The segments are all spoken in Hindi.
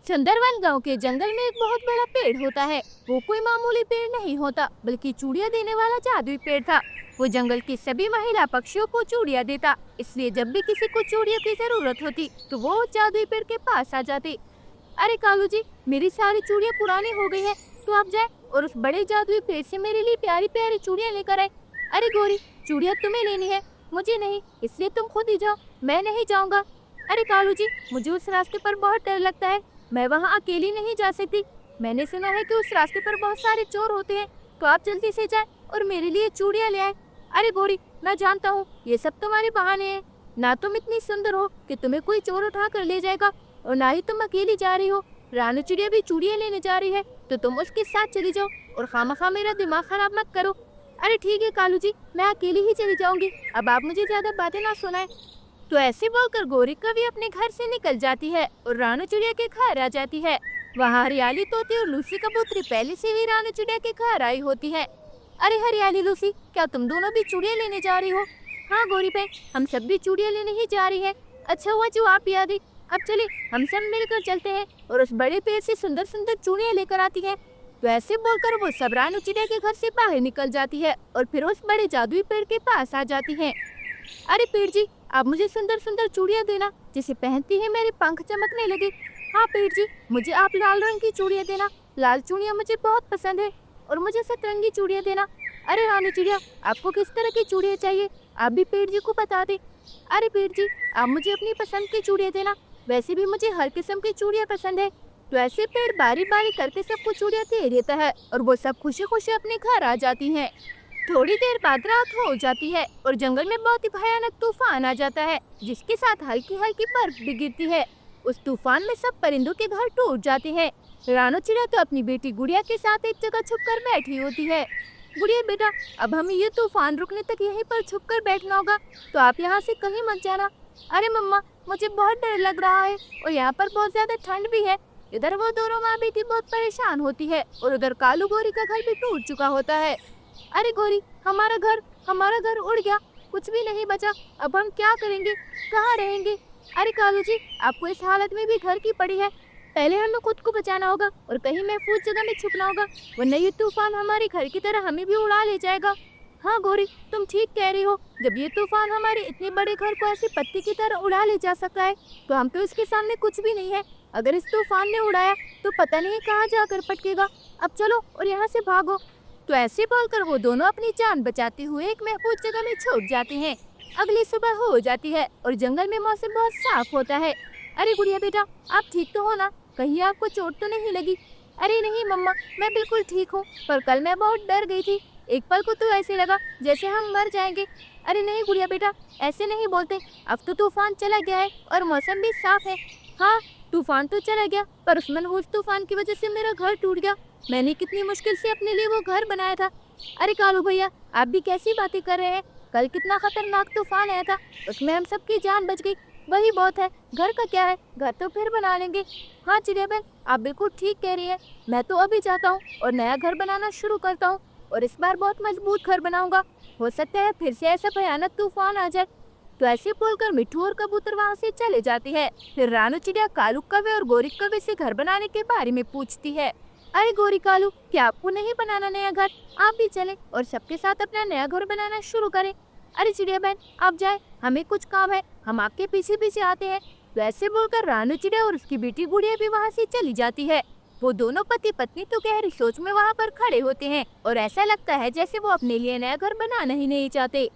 सुंदरवन गांव के जंगल में एक बहुत बड़ा पेड़ होता है। वो कोई मामूली पेड़ नहीं होता, बल्कि चूड़ियां देने वाला जादुई पेड़ था। वो जंगल की सभी महिला पक्षियों को चूड़ियां देता, इसलिए जब भी किसी को चूड़ियों की जरूरत होती तो वो उस जादुई पेड़ के पास आ जाती। अरे कालू जी, मेरी सारी चूड़ियां पुरानी हो गई है, तो आप जाए और उस बड़े जादुई पेड़ से मेरे लिए प्यारी प्यारी चूड़ियां लेकर आए। अरे गोरी, चूड़ियां तुम्हें लेनी है, मुझे नहीं, इसलिए तुम खुद ही जाओ, मैं नहीं जाऊंगा। अरे कालू जी, मुझे उस रास्ते पर बहुत डर लगता है, मैं वहाँ अकेली नहीं जा सकती। मैंने सुना है कि उस रास्ते पर बहुत सारे चोर होते हैं, तो आप जल्दी से जाएं और मेरे लिए चूड़ियां ले आए। अरे गोरी, मैं जानता हूँ ये सब तुम्हारे बहाने हैं। ना तुम इतनी सुंदर हो कि तुम्हें कोई चोर उठा कर ले जाएगा, और ना ही तुम अकेली जा रही हो। रानू चिड़िया भी चूड़ियां लेने जा रही है, तो तुम उसके साथ चली जाओ और खामखा मेरा दिमाग खराब मत करो। अरे ठीक है कालू जी, मैं अकेली ही चली जाऊंगी, अब आप मुझे ज्यादा बातें ना सुनाएं। तो ऐसे बोलकर गोरी कभी अपने घर से निकल जाती है और रानू चिड़िया के घर आ जाती है। वहाँ हरियाली तोती और लूसी कबूतरी पहले से ही रानू चिड़िया के घर आई होती है। अरे हरियाली लूसी, क्या तुम दोनों भी चूड़ियां लेने जा रही हो? हाँ गोरी बहन, हम सब भी चूड़ियां लेने ही जा रही है। अच्छा हुआ जो आप याद है। अब चले, हम सब मिलकर चलते हैं और उस बड़े पेड़ से सुंदर सुंदर चूड़ियां लेकर आती है। तो ऐसे बोलकर वो सब रानू चिड़िया के घर से बाहर निकल जाती है और फिर उस बड़े जादुई पेड़ के पास आ जाती है। अरे पेड़ जी, आप मुझे सुंदर सुंदर चूड़ियां देना, जिसे पहनती है मेरे पंख चमकने लगे। हाँ पेड़ जी, मुझे आप लाल रंग की चूड़ियां देना, लाल चूड़ियां मुझे बहुत पसंद है। और मुझे सतरंगी चूड़ियां देना। अरे रानू चिड़िया, आपको किस तरह की चूड़ियां चाहिए, आप भी पेड़ जी को बता दें। अरे पेड़ जी, आप मुझे अपनी पसंद की चूड़ियां देना, वैसे भी मुझे हर किस्म की चूड़ियां पसंद है। तो ऐसे पेड़ बारी बारी करके सबको चूड़ियां दे देता है और वो सब खुशी खुशी अपने घर आ जाती हैं। थोड़ी देर बाद रात हो जाती है और जंगल में बहुत ही भयानक तूफान आ जाता है, जिसके साथ हल्की हल्की बर्फ भी गिरती है। उस तूफान में सब परिंदों के घर टूट जाते हैं। रानू चिड़िया तो अपनी बेटी गुड़िया के साथ एक जगह छुपकर बैठी होती है। गुड़िया बेटा, अब हमें ये तूफान रुकने तक यहीं पर छुपकर बैठना होगा, तो आप यहाँ से कहीं मत जाना। अरे मम्मा, मुझे बहुत डर लग रहा है और यहाँ पर बहुत ज्यादा ठंड भी है। इधर वो दोनों माँ बेटी बहुत परेशान होती है और उधर कालू गोरी का घर भी टूट चुका होता है। अरे गोरी, हमारा घर उड़ गया, कुछ भी नहीं बचा, अब हम क्या करेंगे, कहाँ रहेंगे? अरे कालू जी, आपको इस हालत में भी घर की पड़ी है, पहले हमें खुद को बचाना होगा और कहीं महफूज जगह में छुपना होगा, वरना ये तूफान हमारे घर की तरह हमें भी उड़ा ले जाएगा। हाँ गोरी, तुम ठीक कह रही हो, जब ये तूफान हमारे इतने बड़े घर को ऐसी पत्ती की तरह उड़ा ले जा सकता है, तो हम तो इसके सामने कुछ भी नहीं है। अगर इस तूफान ने उड़ाया तो पता नहीं कहाँ जाकर पटकेगा। अब चलो और यहाँ से भागो। तो ऐसे बोलकर वो दोनों अपनी जान बचाते हुए एक महफूज जगह में छुप जाते हैं। अगली सुबह हो जाती है और जंगल में मौसम बहुत साफ होता है। अरे गुड़िया बेटा, आप ठीक तो हो ना, कहीं आपको चोट तो नहीं लगी? अरे नहीं मम्मा, मैं बिल्कुल ठीक हूँ, पर कल मैं बहुत डर गई थी, एक पल को तो ऐसे लगा जैसे हम मर जाएंगे। अरे नहीं गुड़िया बेटा, ऐसे नहीं बोलते, अब तो तूफान चला गया है और मौसम भी साफ है। हाँ, तूफान तो चला गया, पर उस मनहूस तूफान की वजह से मेरा घर टूट गया। मैंने कितनी मुश्किल से अपने लिए वो घर बनाया था। अरे कालू भैया, आप भी कैसी बातें कर रहे हैं? कल कितना खतरनाक तूफान आया था, उसमें हम सबकी जान बच गई, वही बहुत है, घर का क्या है, घर तो फिर बना लेंगे। हाँ चिड़िया बहन, आप बिल्कुल ठीक कह रही हैं, मैं तो अभी जाता हूँ और नया घर बनाना शुरू करता हूँ, और इस बार बहुत मजबूत घर बनाऊंगा। हो सकता है फिर से ऐसा भयानक तूफान आ जाए। तो ऐसे बोलकर मिट्ठू और कबूतर वहाँ से चले जाती है। फिर रानू चिड़िया कालू कौवे और गोरी कौवे से घर बनाने के बारे में पूछती है। अरे गोरी कालू, क्या आपको नहीं बनाना नया घर? आप भी चलें और सबके साथ अपना नया घर बनाना शुरू करें। अरे चिड़िया बहन, आप जाए, हमें कुछ काम है, हम आपके पीछे पीछे आते हैं। तो ऐसे बोलकर रानू चिड़िया और उसकी बेटी गुड़िया भी वहाँ से चली जाती है। वो दोनों पति पत्नी तो गहरी सोच में वहाँ पर खड़े होते हैं और ऐसा लगता है जैसे वो अपने लिए नया घर बनाना ही नहीं चाहते।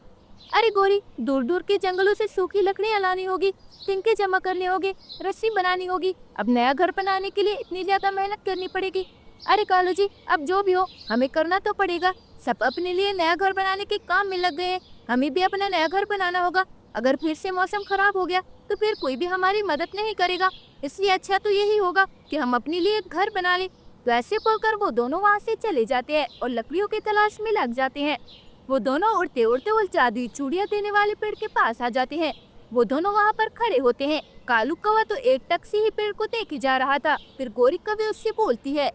अरे गोरी, दूर दूर के जंगलों से सूखी लकड़ियाँ लानी होगी, तिनके जमा करने होंगे, रस्सी बनानी होगी, अब नया घर बनाने के लिए इतनी ज्यादा मेहनत करनी पड़ेगी। अरे कालू जी, अब जो भी हो, हमें करना तो पड़ेगा, सब अपने लिए नया घर बनाने के काम में लग गए हैं, हमें भी अपना नया घर बनाना होगा। अगर फिर से मौसम खराब हो गया तो फिर कोई भी हमारी मदद नहीं करेगा, इसलिए अच्छा तो यही होगा कि हम अपने लिए एक घर बना लें। तो ऐसे बोलकर वो दोनों वहाँ से चले जाते हैं और लकड़ियों की तलाश में लग जाते हैं। वो दोनों उड़ते उड़ते उस जादुई चूड़ियां देने वाले पेड़ के पास आ जाते हैं। वो दोनों वहाँ पर खड़े होते हैं। कालू कौवा तो एक टक से ही पेड़ को देखे जा रहा था। फिर गोरी कौवे उससे बोलती है,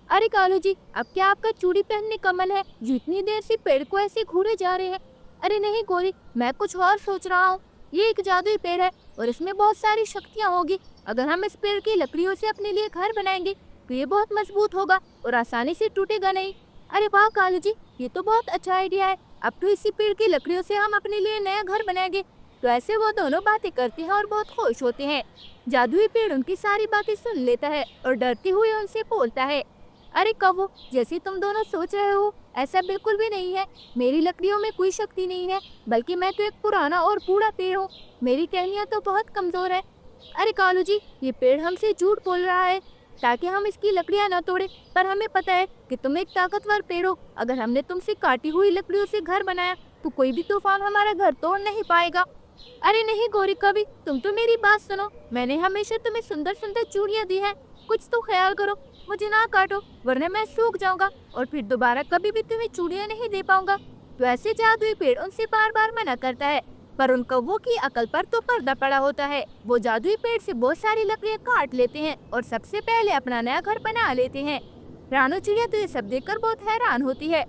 अरे कालू जी, अब क्या आपका चूड़ी पहनने का मन है, जो इतनी देर से पेड़ को ऐसे घूरे जा रहे हैं? अरे नहीं गोरी, मैं कुछ और सोच रहा हूँ, ये एक जादुई पेड़ है और इसमें बहुत सारी शक्तियाँ होगी, अगर हम इस पेड़ की लकड़ियों से अपने लिए घर बनाएंगे तो ये बहुत मजबूत होगा और आसानी से टूटेगा नहीं। अरे वाह कालू जी, ये तो बहुत अच्छा आइडिया है। अब तो इसी पेड़ की लकड़ियों से हम अपने लिए नया घर बनाएंगे। तो ऐसे वो दोनों बातें करते हैं और बहुत खुश होते हैं। जादुई पेड़ उनकी सारी बातें सुन लेता है और डरते हुए उनसे बोलता है, अरे कौवो, जैसे तुम दोनों सोच रहे हो ऐसा बिल्कुल भी नहीं है। मेरी लकड़ियों में कोई शक्ति नहीं है, बल्कि मैं तो एक पुराना और बूढ़ा पेड़ हूँ। मेरी टहनियाँ तो बहुत कमजोर है। अरे कालू जी, ये पेड़ हमसे झूठ बोल रहा है ताकि हम इसकी लकड़ियाँ न तोड़े, पर हमें पता है कि तुम एक ताकतवर पेड़ हो। अगर हमने तुमसे काटी हुई लकड़ियों से घर बनाया तो कोई भी तूफान हमारा घर तोड़ नहीं पाएगा। अरे नहीं गौरी कवि, तुम तो मेरी बात सुनो। मैंने हमेशा तुम्हें सुंदर सुंदर चूड़ियाँ दी हैं। कुछ तो ख्याल करो, मुझे ना काटो वरना मैं सूख जाऊंगा और फिर दोबारा कभी भी तुम्हें चूड़ियाँ नहीं दे पाऊंगा। तो ऐसे जादुई पेड़ उनसे बार बार मना करता है, पर उन कौवों की अकल पर तो पर्दा पड़ा होता है। वो जादुई पेड़ से बहुत सारी लकड़ियाँ काट लेते हैं और सबसे पहले अपना नया घर बना लेते हैं। रानू चिड़िया तो ये सब देखकर बहुत हैरान होती है।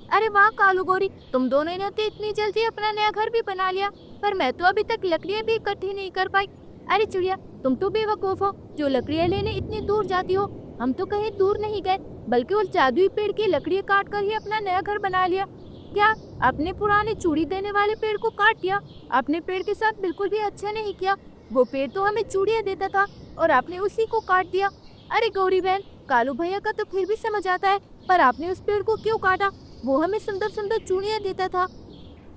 अरे वाह कालू गौरी, तुम दोनों ने तो इतनी जल्दी अपना नया घर भी बना लिया, पर मैं तो अभी तक लकड़ियाँ भी इकट्ठी नहीं कर पाई। अरे चिड़िया, तुम तो बेवकूफ हो जो लकड़ियाँ लेने इतनी दूर जाती हो। हम तो कहीं दूर नहीं गए, बल्कि उस जादुई पेड़ की लकड़ियाँ काट कर ही अपना नया घर बना लिया। क्या आपने पुराने चूड़ी देने वाले पेड़ को काट दिया? आपने पेड़ के साथ बिल्कुल भी अच्छा नहीं किया। वो पेड़ तो हमें चूड़ियाँ देता था और आपने उसी को काट दिया। अरे गौरी बहन, कालू भैया का तो फिर भी समझ आता है, पर आपने उस पेड़ को क्यों काटा? वो हमें सुंदर सुंदर चूड़ियाँ देता था।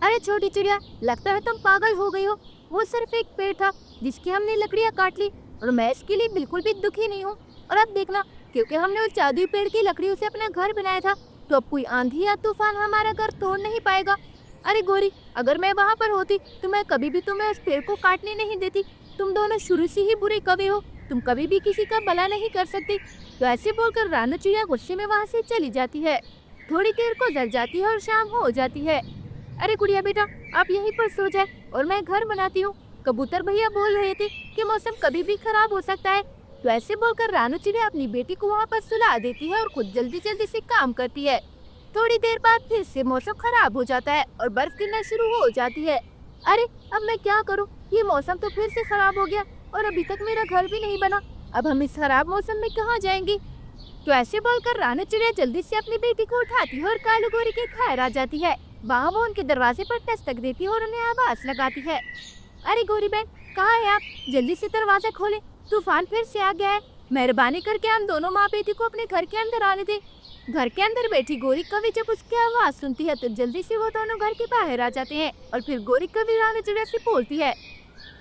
अरे छोटी चिड़िया, लगता है तुम पागल हो गई हो। वो सिर्फ एक पेड़ था जिसकी हमने लकड़ियाँ काट ली, और मैं इसके लिए बिल्कुल भी दुखी नहीं हूँ। और अब देखना, क्योंकि हमने उस जादुई पेड़ की लकड़ियों से अपना घर बनाया था, तो अब कोई आंधी या तूफान हमारा घर तोड़ नहीं पाएगा। अरे गोरी, अगर मैं वहाँ पर होती तो मैं कभी भी तुम्हें उस पेड़ को काटने नहीं देती। तुम दोनों शुरू से ही बुरे कवि हो, तुम कभी भी किसी का भला नहीं कर सकती। तो ऐसे बोलकर रानू चिड़िया गुस्से में वहाँ से चली जाती है। थोड़ी देर को जल जाती है और शाम हो जाती है। अरे गुड़िया बेटा, आप यहीं पर सो जाए और मैं घर बनाती हूँ। कबूतर भैया बोल रहे थे कि मौसम कभी भी खराब हो सकता है। तो ऐसे बोलकर रानू चिड़िया अपनी बेटी को वहाँ पर सुला देती है और खुद जल्दी जल्दी से काम करती है। थोड़ी देर बाद फिर से मौसम खराब हो जाता है और बर्फ गिरना शुरू हो जाती है। अरे अब मैं क्या करूँ, ये मौसम तो फिर से खराब हो गया और अभी तक मेरा घर भी नहीं बना। अब हम इस खराब मौसम में कहाँ जाएंगे? तो ऐसे बोलकर रानू चिड़िया जल्दी से अपनी बेटी को उठाती है और कालू गोरी के घर आ जाती है। वहाँ वो उनके दरवाजे पर दस्तक देती है और उन्हें आवाज लगाती है। अरे गोरी बहन, कहाँ है आप? जल्दी से दरवाजा खोले, तूफान फिर से आ गया है। मेहरबानी करके हम दोनों माँ बेटी को अपने घर के अंदर आने दे। घर के अंदर बैठी गोरी कवि जब उसकी आवाज सुनती है तो जल्दी से वो दोनों घर के बाहर आ जाते हैं और फिर गोरी कवि रानू चिड़िया से बोलती है,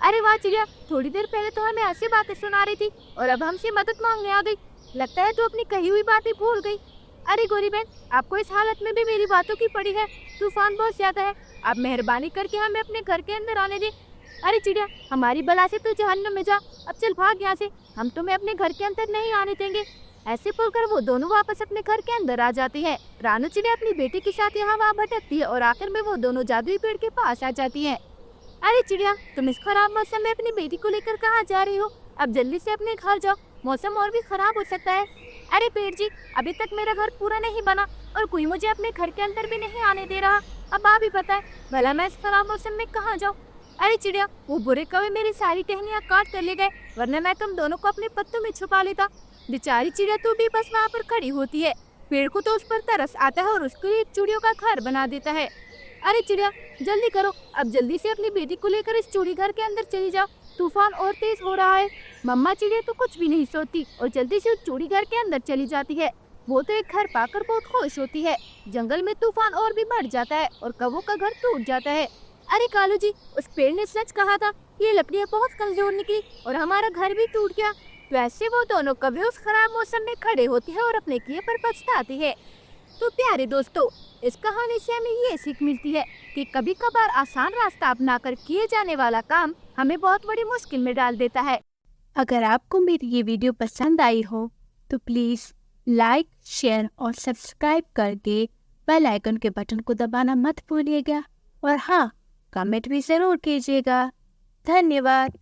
अरे वाह चिड़िया, थोड़ी देर पहले तो हमें ऐसी बातें सुना रही थी और अब हमसे मदद मांगने आ गई। लगता है तू अपनी कही हुई बातें भूल गई। अरे गोरी बहन, आपको इस हालत में भी मेरी बातों की पड़ी है। तूफान बहुत ज्यादा है, आप मेहरबानी करके हमें अपने घर के अंदर आने दे। अरे चिड़िया, हमारी बला से तो जहन्नुम में जा। अब चल भाग यहाँ से, हम तुम्हें अपने घर के अंदर नहीं आने देंगे। ऐसे बोलकर वो दोनों वापस अपने घर के अंदर आ जाती है। रानू चिड़िया अपनी बेटी के साथ यहाँ वहाँ भटकती है और आखिर में वो दोनों जादुई पेड़ के पास आ जाती है। अरे चिड़िया, तुम इस खराब मौसम में अपनी बेटी को लेकर कहाँ जा रही हो? अब जल्दी से अपने घर जाओ, मौसम और भी खराब हो सकता है। अरे पेड़ जी, अभी तक मेरा घर पूरा नहीं बना और कोई मुझे अपने घर के अंदर भी नहीं आने दे रहा। अब आप ही बताएं, भला मैं इस खराब मौसम में कहाँ जाऊँ? अरे चिड़िया, वो बुरे कौवे मेरी सारी टहनियाँ काट कर ले गए, वरना मैं तुम दोनों को अपने पत्तों में छुपा लेता। बेचारी चिड़िया तो भी बस वहाँ पर खड़ी होती है। पेड़ को तो उस पर तरस आता है और उसके लिए चूड़ियों का घर बना देता है। अरे चिड़िया, जल्दी करो, अब जल्दी से अपनी बेटी को लेकर इस चूड़ी घर के अंदर चली जाओ। तूफान और तेज हो रहा है। मम्मा चिड़िया तो कुछ भी नहीं सोचती और जल्दी से उस चूड़ी घर के अंदर चली जाती है। वो तो एक घर पाकर बहुत खुश होती है। जंगल में तूफान और भी बढ़ जाता है और कौवों का घर टूट जाता है। अरे कालू जी, उस पेड़ ने सच कहा था, ये लकड़ियाँ बहुत कमजोर निकली और हमारा घर भी टूट गया। तो ऐसे वो दोनों कभी उस खराब मौसम में खड़े होते हैं और अपने किए पर पछताते हैं। तो प्यारे दोस्तों, इस कहानी से हमें ये सीख मिलती है कि कभी कभार आसान रास्ता अपनाकर किए जाने वाला काम हमें बहुत बड़ी मुश्किल में डाल देता है। अगर आपको मेरी ये वीडियो पसंद आई हो तो प्लीज़ लाइक, शेयर और सब्सक्राइब करके बेल आइकन के बटन को दबाना मत भूलिएगा। और हाँ, कमेंट भी ज़रूर कीजिएगा। धन्यवाद।